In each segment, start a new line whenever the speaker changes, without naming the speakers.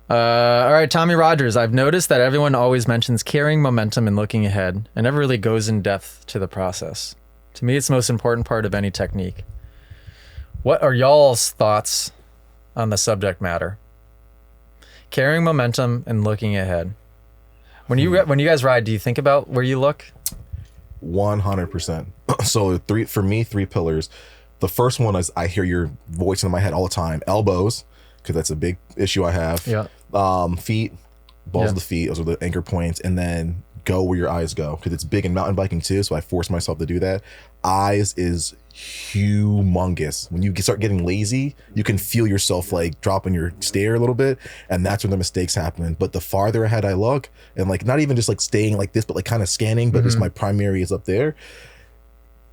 All right, Tommy Rogers. I've noticed that everyone always mentions carrying momentum and looking ahead and never really goes in depth to the process. To me, it's the most important part of any technique. What are y'all's thoughts on the subject matter? Carrying momentum and looking ahead. When you guys ride, do you think about where you look?
100%. So for me, three pillars. The first one is I hear your voice in my head all the time. Elbows, because that's a big issue I have.
Yeah.
Feet, balls of the feet, those are the anchor points, and then go where your eyes go, because it's big in mountain biking too, so I force myself to do that. Eyes is humongous. When you start getting lazy, you can feel yourself like dropping your stare a little bit, and that's when the mistakes happen. But the farther ahead I look, and like not even just like staying like this, but like kind of scanning, but just my primary is up there,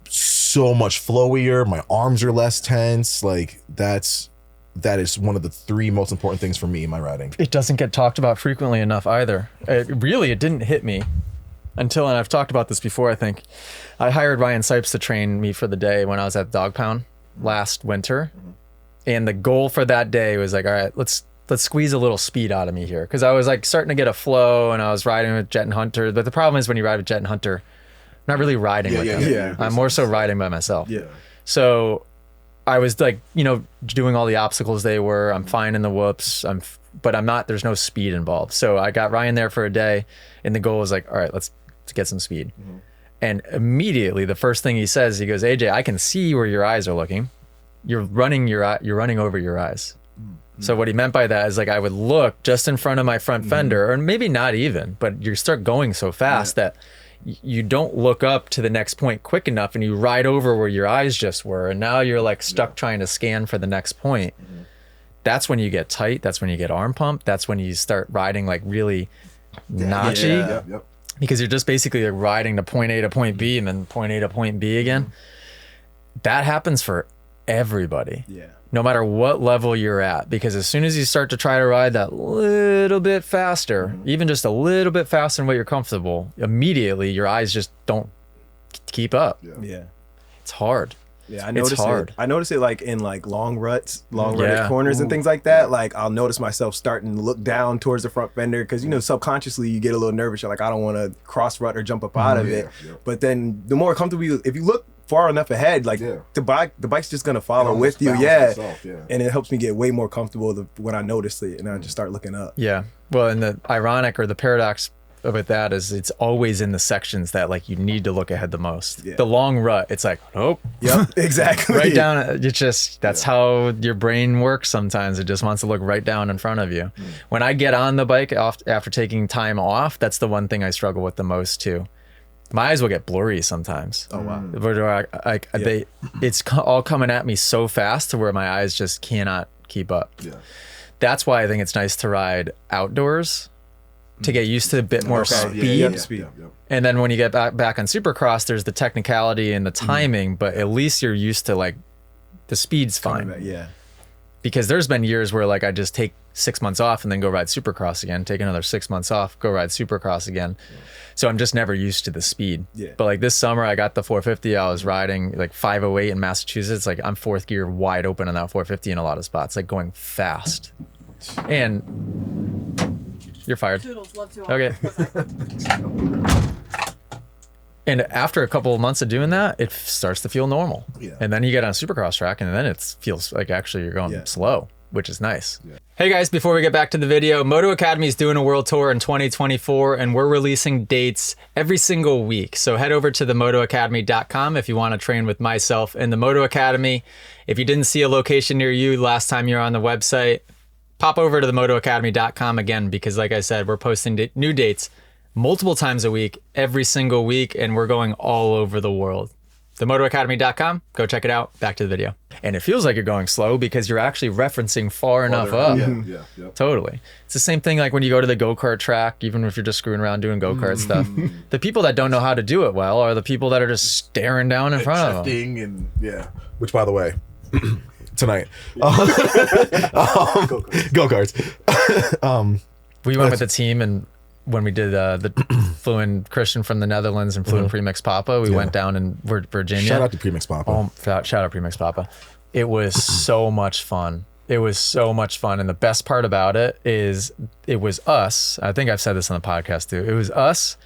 so much flowier, my arms are less tense. Like that is one of the three most important things for me in my riding.
It doesn't get talked about frequently enough either. It didn't hit me until, and I've talked about this before, I think. I hired Ryan Sipes to train me for the day when I was at Dog Pound last winter. And the goal for that day was like, all right, let's squeeze a little speed out of me here. Because I was like starting to get a flow and I was riding with Jet and Hunter. But the problem is when you ride with Jet and Hunter, I'm not really riding with them.
Yeah.
I'm more so riding by myself.
Yeah.
So I was like, doing all the obstacles they were. I'm fine in the whoops. But I'm not, there's no speed involved. So I got Ryan there for a day and the goal was like, all right, let's get some speed. And immediately the first thing he says, he goes, AJ, I can see where your eyes are looking. You're running over your eyes. So what he meant by that is like, I would look just in front of my front fender, or maybe not even, but you start going so fast that you don't look up to the next point quick enough and you ride over where your eyes just were. And now you're like stuck trying to scan for the next point. That's when you get tight. That's when you get arm pump. That's when you start riding like really notchy because you're just basically like riding to point A to point B and then point A to point B again. That happens for everybody. Yeah. No matter what level you're at, because as soon as you start to try to ride that little bit faster, even just a little bit faster than what you're comfortable, immediately your eyes just don't keep up.
Yeah.
It's hard.
Yeah, I notice it like in like long rutted corners and things like that. Like I'll notice myself starting to look down towards the front fender because subconsciously you get a little nervous. You're like, I don't want to cross rut or jump up out of it. But then the more comfortable if you look far enough ahead, like the bike's just gonna follow with you. And it helps me get way more comfortable when I notice it and I just start looking up. Yeah.
Well, and the ironic or the paradox with that is it's always in the sections that like you need to look ahead the most. The long rut, it's like, oh,
yep, exactly.
Right down. You just, that's how your brain works sometimes. It just wants to look right down in front of you. When I get on the bike after taking time off, that's the one thing I struggle with the most too. My eyes will get blurry sometimes. Oh wow! It's all coming at me so fast to where my eyes just cannot keep up. Yeah, that's why I think it's nice to ride outdoors to get used to a bit more speed. And then when you get back on Supercross, there's the technicality and the timing, but at least you're used to like the speed's fine. Because there's been years where like I just take 6 months off and then go ride Supercross again, take another 6 months off, go ride Supercross again. So I'm just never used to the speed. But like this summer I got the 450, I was riding like 508 in Massachusetts. Like I'm fourth gear wide open on that 450 in a lot of spots, like going fast. And you're fired. Okay. And after a couple of months of doing that, it starts to feel normal. And then you get on a Supercross track and then it feels like actually you're going slow, which is nice. Hey guys, before we get back to the video, Moto Academy is doing a world tour in 2024 and we're releasing dates every single week. So head over to themotoacademy.com if you want to train with myself and the Moto Academy. If you didn't see a location near you last time you were on the website, pop over to themotoacademy.com again, because like I said, we're posting new dates multiple times a week, every single week, and we're going all over the world. Themotoacademy.com, go check it out. Back to the video. And it feels like you're going slow because you're actually referencing far enough up. Totally. It's the same thing like when you go to the go-kart track, even if you're just screwing around doing go-kart stuff. The people that don't know how to do it well are the people that are just staring down in front of them.
And which by the way, tonight, go-karts.
We went with the team and when we did flew in Christian from the Netherlands and flew in Premix Papa, we went down in Virginia.
Shout out to Premix Papa.
Shout out Premix Papa. It was so much fun. It was so much fun. And the best part about it is it was us. I think I've said this on the podcast too. It was us.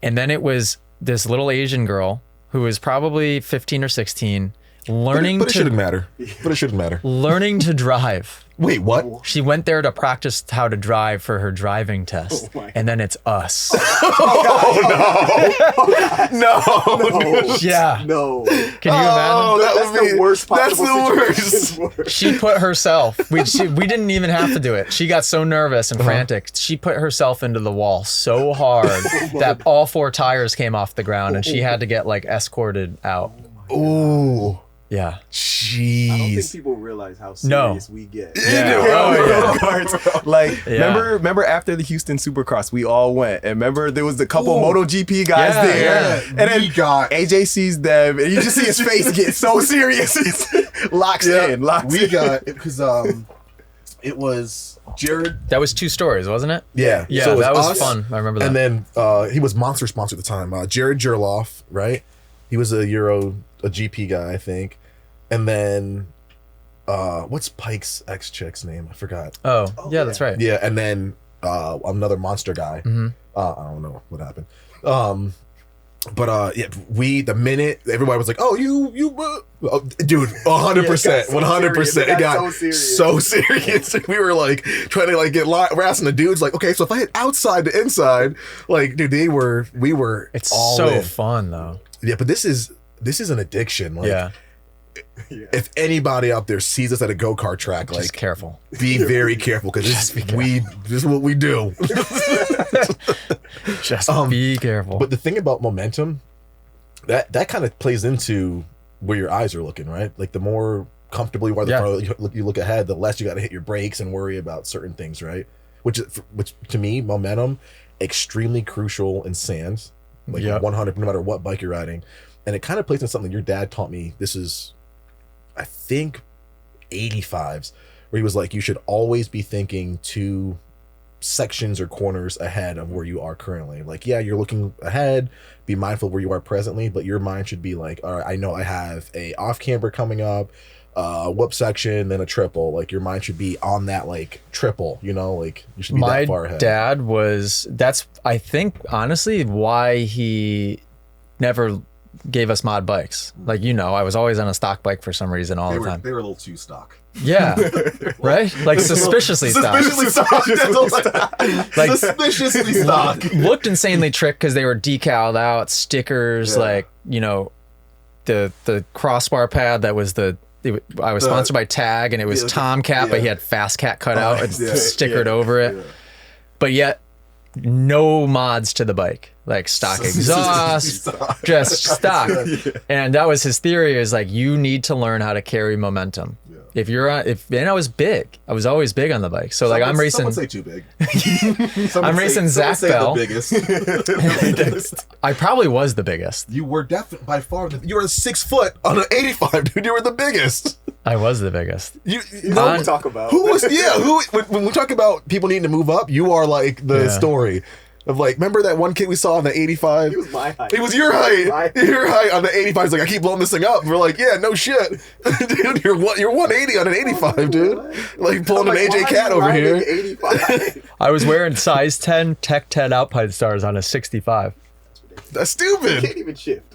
And then it was this little Asian girl who was probably 15 or 16 learning
but it shouldn't matter. But it shouldn't matter.
Learning to drive.
Wait, what?
She went there to practice how to drive for her driving test. And then it's us.
No.
Yeah.
No.
Can you imagine?
That's the worst possible situation.
She put herself, we didn't even have to do it. She got so nervous and frantic. She put herself into the wall so hard that all 4 tires came off the ground and she had to get like escorted out.
Ooh.
Yeah.
Jeez.
I don't think people realize how serious we get. Like, remember after the Houston Supercross, we all went, and remember there was the couple MotoGP guys there,
Yeah.
and then AJ sees them, and you just see his face get so serious. He's locks in.
Because it was Jared.
That was 2 stories, wasn't it?
Yeah.
Yeah,
So it
that was
us,
fun. I remember that.
And then he was Monster sponsor at the time. Jared Gerloff, right? He was a GP guy, I think. And then what's Pike's ex-chick's name? I forgot.
Oh, yeah, that's right.
Yeah, and then another Monster guy. I don't know what happened. But the minute everybody was like, "Oh, you, dude, 100%, 100%." It got so serious. We were like trying to like get harassing the dudes. Like, okay, so if I hit outside to inside, like, dude, we were.
It's
all
so
in.
fun though.
Yeah, but this is an addiction. Like,
Yeah.
if anybody out there sees us at a go-kart track, like,
Just careful.
be very careful because this is what we do.
Just be careful.
But the thing about momentum, that kind of plays into where your eyes are looking, right? Like the more comfortable you are, the farther you look ahead, the less you got to hit your brakes and worry about certain things, right? Which to me, momentum, extremely crucial in sand, like 100, no matter what bike you're riding. And it kind of plays into something your dad taught me. This is, I think, 85s, where he was like, you should always be thinking 2 sections or corners ahead of where you are currently. Like, yeah, you're looking ahead, be mindful of where you are presently, but your mind should be like, all right, I know I have a off camber coming up, whoop section, then a triple. Like, your mind should be on that like triple, like you should be that far ahead.
My dad that's I think honestly why he never gave us mod bikes. Like, I was always on a stock bike for some reason all the time.
They were a little too stock.
Yeah. Right? Like suspiciously stock. Like
suspiciously stock.
Looked insanely tricked because they were decaled out, stickers, like, the crossbar pad that was I was sponsored by Tag, and it was Tomcat, but he had Fast Cat cut out and stickered over it. But yet no mods to the bike, like stock exhaust, just stock. And that was his theory, is like, you need to learn how to carry momentum. If you're on, and I was big. I was always big on the bike. So like, I'm racing.
Someone say too big.
I'm racing Zach Bell.
The biggest.
I probably was the biggest.
You were definitely by far. You were 6 foot on an 85, dude. You were the biggest.
I was the biggest.
We talk about
who was when we talk about people needing to move up, you are like the story. Of like, remember that one kid we saw on the 85?
He was my height.
He was your height. Your height on the 85. He's like, I keep blowing this thing up. And we're like, yeah, no shit. Dude, you're 180 on an 85, dude. Like pulling an AJ Cat over here.
85?
I was wearing size 10 Tech 10 Alpine Stars on a 65.
That's stupid.
You can't even shift.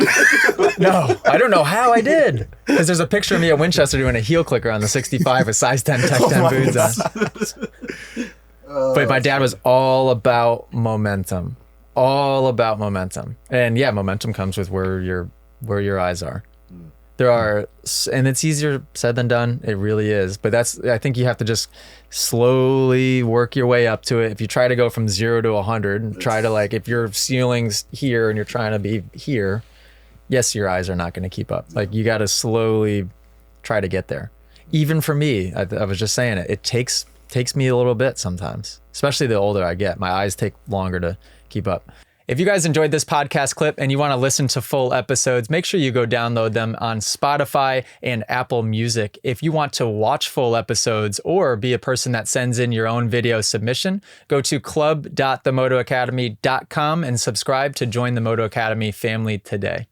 No, I don't know how I did. Because there's a picture of me at Winchester doing a heel clicker on the 65 with size 10 Tech 10 boots on. But my dad was all about momentum. And yeah, momentum comes with where your eyes are. There are, and it's easier said than done. It really is. But I think you have to just slowly work your way up to it. If you try to go from 0 to 100, try to, like, if your ceiling's here and you're trying to be here, yes, your eyes are not going to keep up. Like, you got to slowly try to get there. Even for me, I was just saying it takes me a little bit sometimes, especially the older I get. My eyes take longer to keep up. If you guys enjoyed this podcast clip and you want to listen to full episodes, make sure you go download them on Spotify and Apple Music. If you want to watch full episodes or be a person that sends in your own video submission, go to club.themotoacademy.com and subscribe to join the Moto Academy family today.